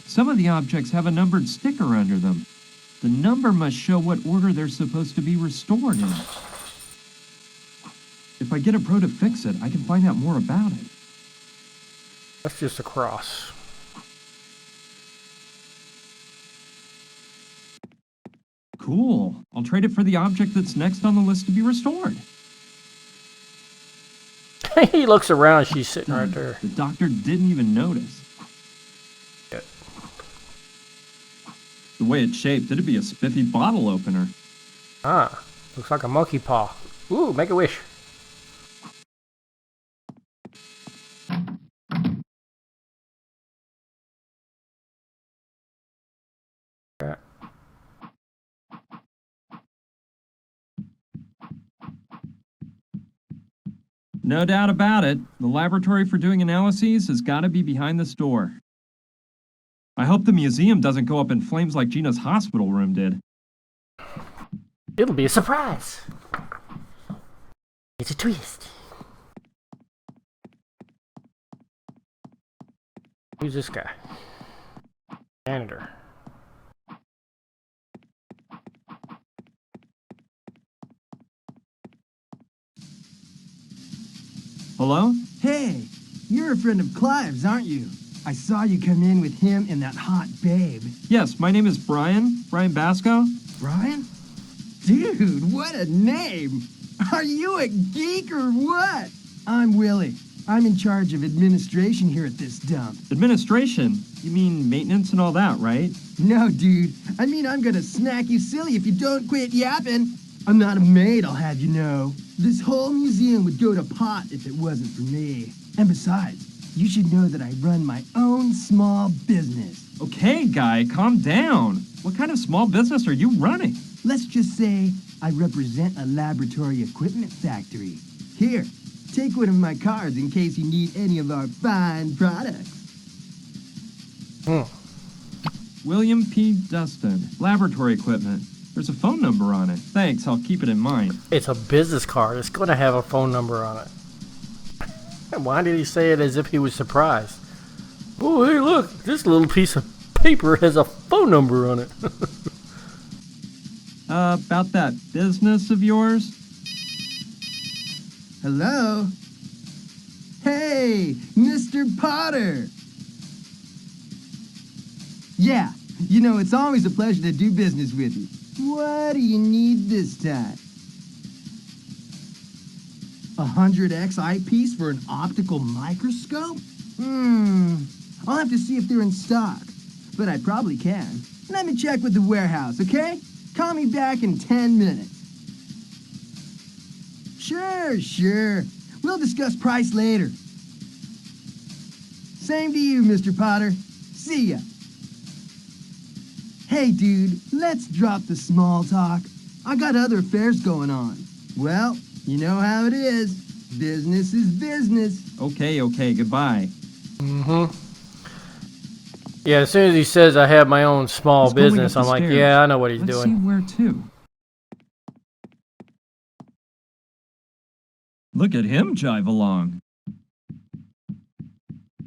Some of the objects have a numbered sticker under them. The number must show what order they're supposed to be restored in. If I get a pro to fix it, I can find out more about it. That's just a cross. Cool. I'll trade it for the object that's next on the list to be restored. He looks around, she's sitting right there. The doctor didn't even notice. Good. The way it's shaped, it'd be a spiffy bottle opener. Ah, looks like a monkey paw. Ooh, make a wish. Yeah. No doubt about it, the laboratory for doing analyses has got to be behind the store. I hope the museum doesn't go up in flames like Gina's hospital room did. It'll be a surprise. It's a twist. Who's this guy? Janitor. Hello? Hey, you're a friend of Clive's, aren't you? I saw you come in with him and that hot babe. Yes, my name is Brian Basco. Brian? Dude, what a name! Are you a geek or what? I'm Willie. I'm in charge of administration here at this dump. Administration? You mean maintenance and all that, right? No, dude. I mean, I'm gonna smack you silly if you don't quit yapping. I'm not a maid, I'll have you know. This whole museum would go to pot if it wasn't for me. And besides, you should know that I run my own small business. Okay, guy, calm down. What kind of small business are you running? Let's just say I represent a laboratory equipment factory. Here, take one of my cards in case you need any of our fine products. William P. Dustin, laboratory equipment. There's a phone number on it. Thanks, I'll keep it in mind. It's a business card. It's going to have a phone number on it. Why did he say it as if he was surprised? Oh, hey, look, this little piece of paper has a phone number on it. About that business of yours? Hello? Hey, Mr. Potter! Yeah, you know, it's always a pleasure to do business with you. What do you need this time? 100x eyepiece for an optical microscope? I'll have to see if they're in stock, but I probably can. Let me check with the warehouse, okay? Call me back in 10 minutes. Sure. We'll discuss price later. Same to you, Mr. Potter. See ya. Hey, dude, let's drop the small talk. I got other affairs going on. Well, you know how it is. Business is business. Okay, goodbye. Yeah, as soon as he says I have my own small He's going business, up I'm the like, stairs. yeah, I know what he's Let's doing. see where to. Look at him jive along.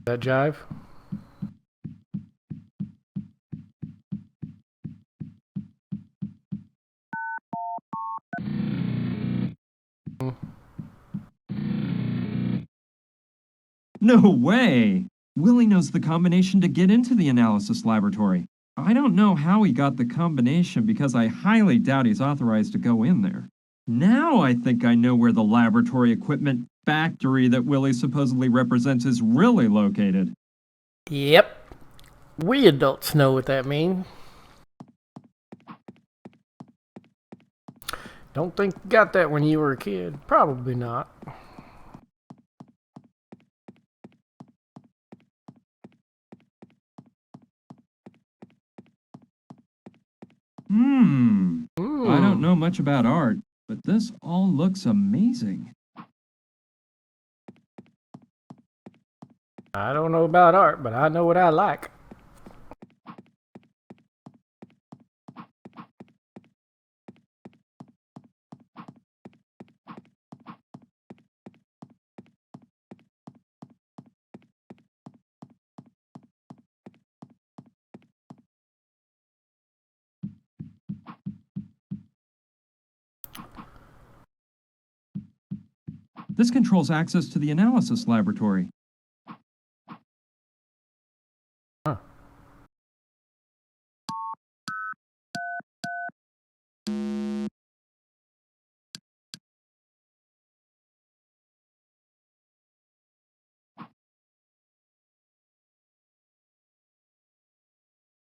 That jive? No way! Willie knows the combination to get into the analysis laboratory. I don't know how he got the combination because I highly doubt he's authorized to go in there. Now I think I know where the laboratory equipment factory that Willie supposedly represents is really located. Yep. We adults know what that means. Don't think you got that when you were a kid. Probably not. I don't know much about art, but this all looks amazing. I don't know about art, but I know what I like. This controls access to the analysis laboratory. Huh.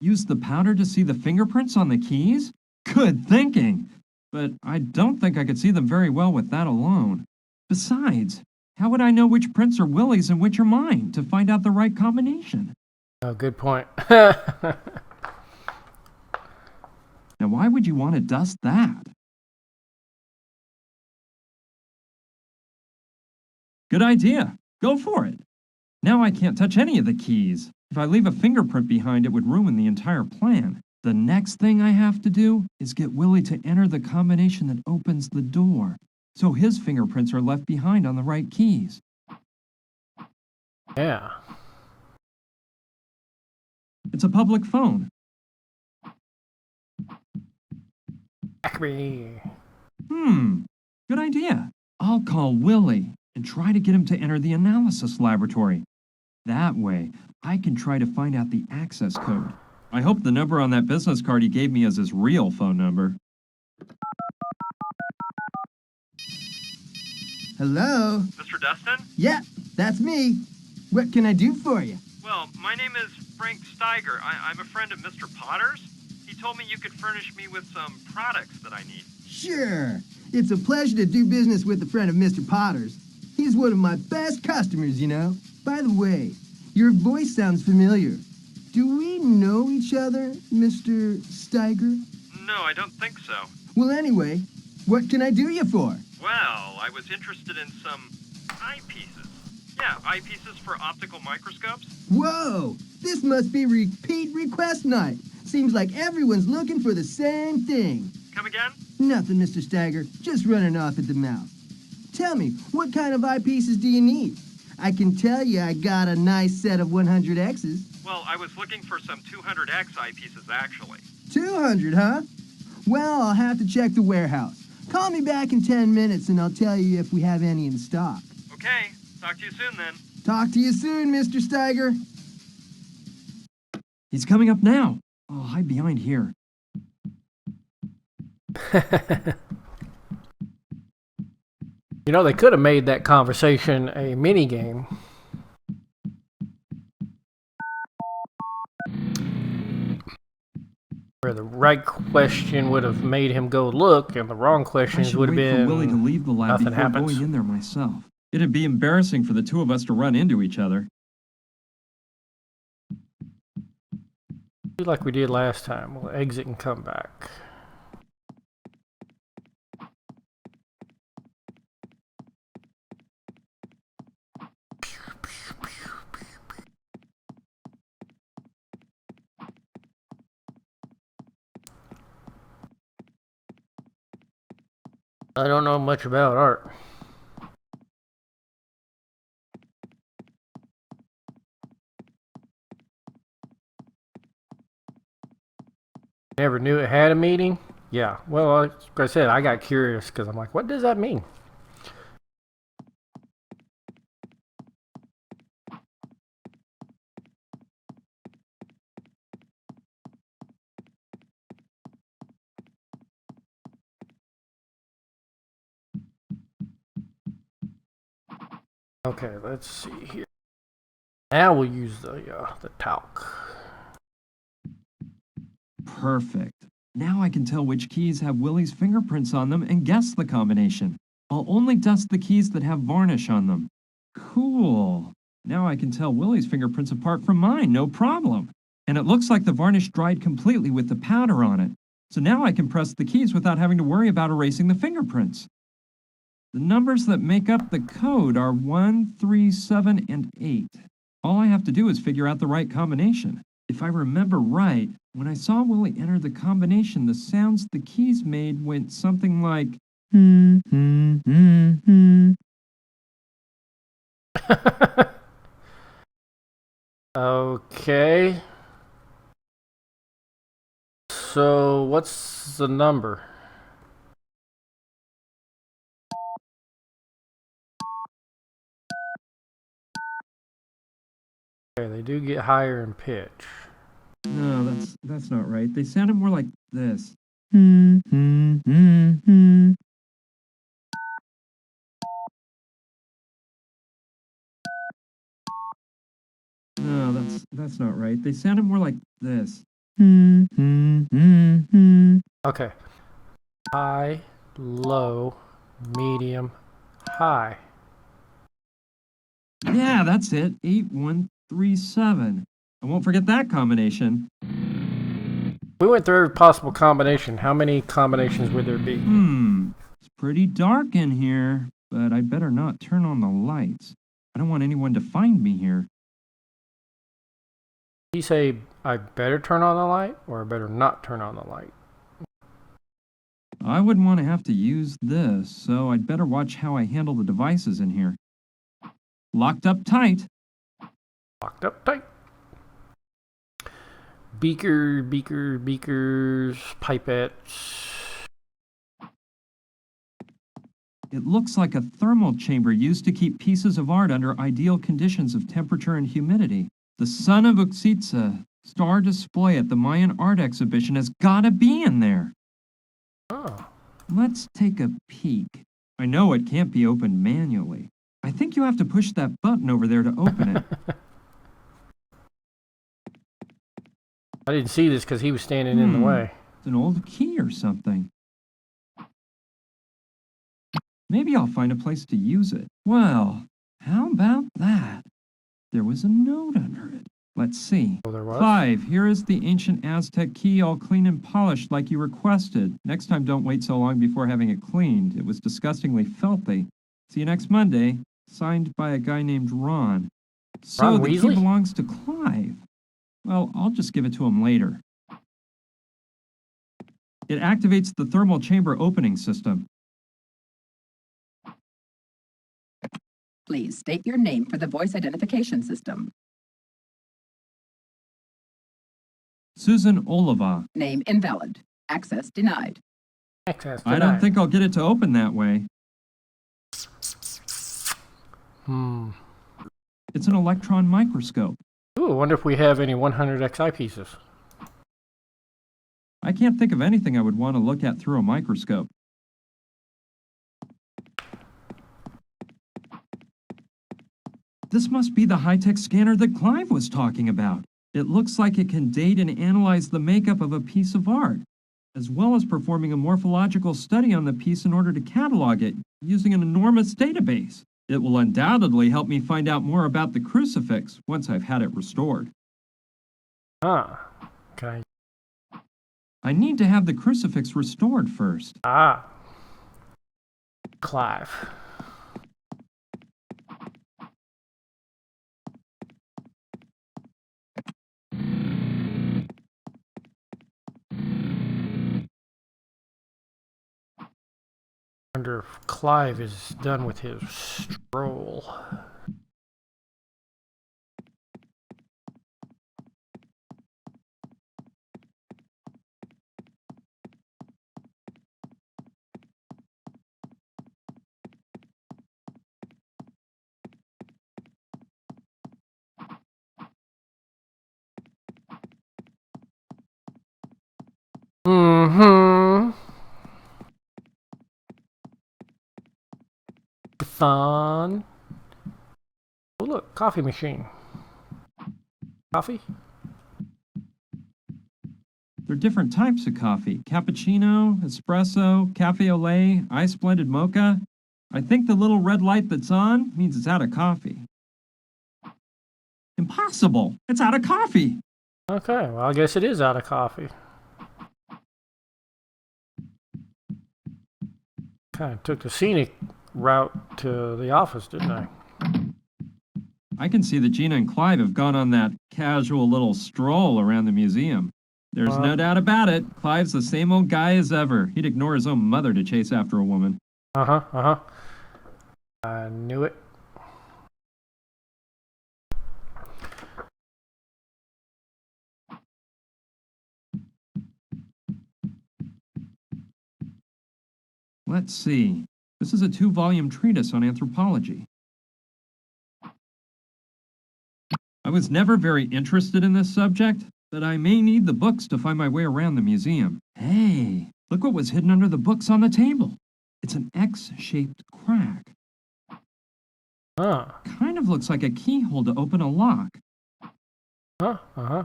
Use the powder to see the fingerprints on the keys? Good thinking! But I don't think I could see them very well with that alone. Besides, how would I know which prints are Willie's and which are mine to find out the right combination? Oh, good point. Now, why would you want to dust that? Good idea. Go for it. Now I can't touch any of the keys. If I leave a fingerprint behind, it would ruin the entire plan. The next thing I have to do is get Willie to enter the combination that opens the door, so his fingerprints are left behind on the right keys. Yeah. It's a public phone. Acme. Good idea. I'll call Willie and try to get him to enter the analysis laboratory. That way, I can try to find out the access code. I hope the number on that business card he gave me is his real phone number. Hello? Mr. Dustin? Yeah, that's me. What can I do for you? Well, my name is Frank Steiger. I'm a friend of Mr. Potter's. He told me you could furnish me with some products that I need. Sure. It's a pleasure to do business with a friend of Mr. Potter's. He's one of my best customers, you know. By the way, your voice sounds familiar. Do we know each other, Mr. Steiger? No, I don't think so. Well, anyway, what can I do you for? Well, I was interested in some eyepieces. Yeah, eyepieces for optical microscopes. Whoa! This must be repeat request night. Seems like everyone's looking for the same thing. Come again? Nothing, Mr. Steiger. Just running off at the mouth. Tell me, what kind of eyepieces do you need? I can tell you I got a nice set of 100Xs. Well, I was looking for some 200X eyepieces, actually. 200, huh? Well, I'll have to check the warehouse. Call me back in 10 minutes and I'll tell you if we have any in stock. Okay, talk to you soon then. Talk to you soon, Mr. Steiger. He's coming up now. I'll hide behind here. You know, they could have made that conversation a mini game. Where the right question would have made him go look, and the wrong questions would have been Willie to leave the lab nothing before happens. going in there myself. It'd be embarrassing for the two of us to run into each other. Do like we did last time. We'll exit and come back. I don't know much about art. Never knew it had a meaning? Yeah, well, like I said, I got curious because I'm like, what does that mean? Okay, let's see here. Now we'll use the talc. Perfect. Now I can tell which keys have Willie's fingerprints on them and guess the combination. I'll only dust the keys that have varnish on them. Cool. Now I can tell Willie's fingerprints apart from mine, no problem. And it looks like the varnish dried completely with the powder on it. So now I can press the keys without having to worry about erasing the fingerprints. The numbers that make up the code are 1, 3, 7, and 8. All I have to do is figure out the right combination. If I remember right, when I saw Willie enter the combination, the sounds the keys made went something like... Okay. So, what's the number? they do get higher in pitch. No, that's not right. They sounded more like this. No, that's not right. They sounded more like this. Okay. High, low, medium, high. Yeah, that's it. 8137. I won't forget that combination. We went through every possible combination. How many combinations would there be? It's pretty dark in here, but I'd better not turn on the lights. I don't want anyone to find me here. Did he say I better turn on the light or I better not turn on the light? I wouldn't want to have to use this, so I'd better watch how I handle the devices in here. Locked up tight. Locked up tight. Beakers, pipettes. It looks like a thermal chamber used to keep pieces of art under ideal conditions of temperature and humidity. The Son of Uxitsa star display at the Mayan art exhibition has gotta be in there. Oh. Let's take a peek. I know it can't be opened manually. I think you have to push that button over there to open it. I didn't see this because he was standing in the way. It's an old key or something. Maybe I'll find a place to use it. Well, how about that? There was a note under it. Let's see. Oh, there was? 5. Here is the ancient Aztec key, all clean and polished like you requested. Next time, don't wait so long before having it cleaned. It was disgustingly filthy. See you next Monday. Signed by a guy named Ron. So Ron the Weasley? key belongs to Clive. Well, I'll just give it to him later. It activates the thermal chamber opening system. Please state your name for the voice identification system. Susan Oliva. Name invalid. Access denied. Access I don't denied. think I'll get it to open that way. It's an electron microscope. Ooh, I wonder if we have any 100xi pieces. I can't think of anything I would want to look at through a microscope. This must be the high-tech scanner that Clive was talking about. It looks like it can date and analyze the makeup of a piece of art, as well as performing a morphological study on the piece in order to catalog it using an enormous database. It will undoubtedly help me find out more about the crucifix once I've had it restored. Okay. I need to have the crucifix restored first. Clive. Wonder if Clive is done with his stroll. Fun. Oh, look, coffee machine. Coffee? There are different types of coffee. Cappuccino, espresso, cafe au lait, ice blended mocha. I think the little red light that's on means it's out of coffee. Impossible! It's out of coffee! Okay, well, I guess it is out of coffee. Kind of took the scenic route to the office, didn't I? I can see that Gina and Clive have gone on that casual little stroll around the museum. There's no doubt about it. Clive's the same old guy as ever. He'd ignore his own mother to chase after a woman. I knew it. Let's see. This is a 2-volume treatise on anthropology. I was never very interested in this subject, but I may need the books to find my way around the museum. Hey, look what was hidden under the books on the table. It's an X-shaped crack. Huh. Kind of looks like a keyhole to open a lock. Huh? Uh-huh.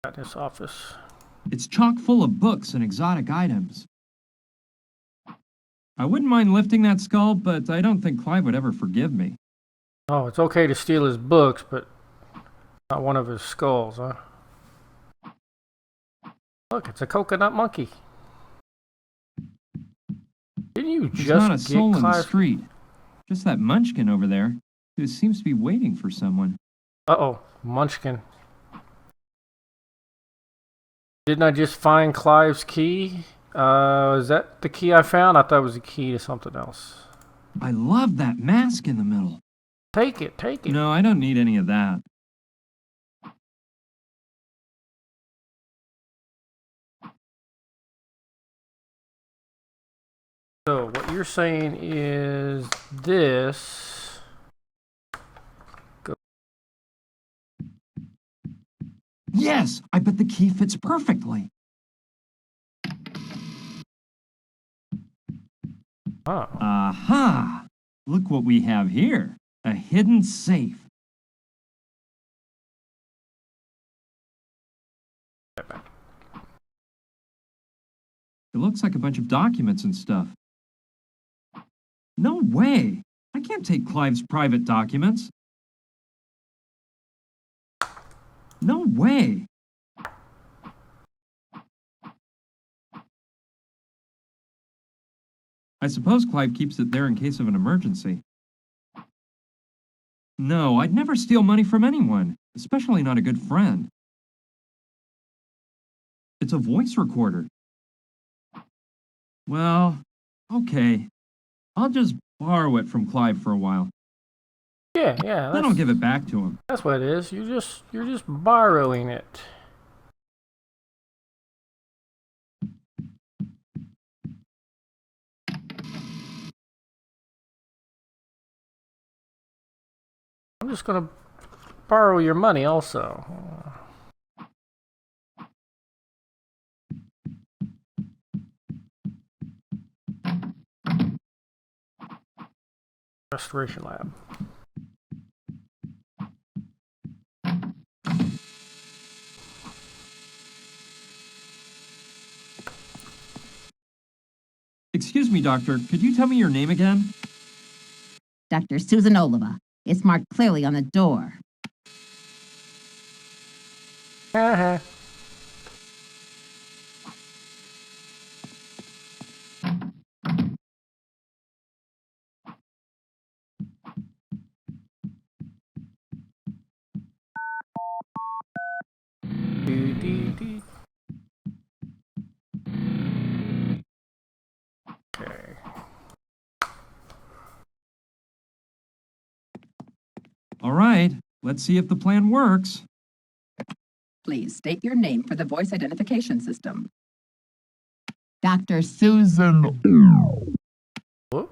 Got this office. It's chock full of books and exotic items. I wouldn't mind lifting that skull, but I don't think Clive would ever forgive me. Oh, it's okay to steal his books, but not one of his skulls, huh? Look, it's a coconut monkey. Didn't you There's just not a soul get in the Clive? street. Just that munchkin over there, who seems to be waiting for someone. Uh-oh, Munchkin. Didn't I just find Clive's key? Is that the key I found? I thought it was a key to something else. I love that mask in the middle. Take it, take it. No, I don't need any of that. So, what you're saying is this. Go. Yes, I bet the key fits perfectly. Oh. Aha! Look what we have here. A hidden safe. It looks like a bunch of documents and stuff. No way! I can't take Clive's private documents. No way! I suppose Clive keeps it there in case of an emergency. No, I'd never steal money from anyone, especially not a good friend. It's a voice recorder. Well, okay. I'll just borrow it from Clive for a while. Yeah. Then I'll give it back to him. That's what it is. You're just borrowing it. I'm just gonna borrow your money also. Restoration lab. Excuse me, doctor. Could you tell me your name again? Dr. Susan Oliva. It's marked clearly on the door. Uh-huh. Okay. All right, let's see if the plan works. Please state your name for the voice identification system. Dr. Susan.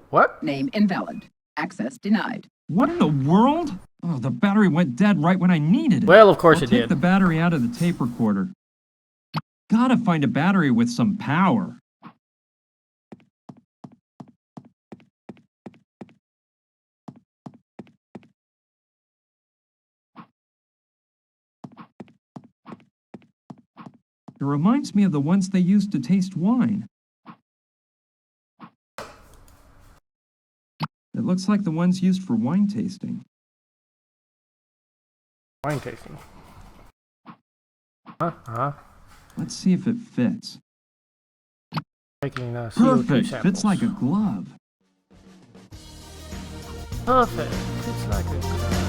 What? Name invalid. Access denied. What in the world? Oh, the battery went dead right when I needed it. Well, of course I'll it take did. the battery out of the tape recorder. Gotta find a battery with some power. It reminds me of the ones they used to taste wine. It looks like the ones used for wine tasting. Wine tasting. Uh-huh. Let's see if it fits. Taking CO2 Perfect! samples. Fits like a glove. Perfect. Fits like a glove.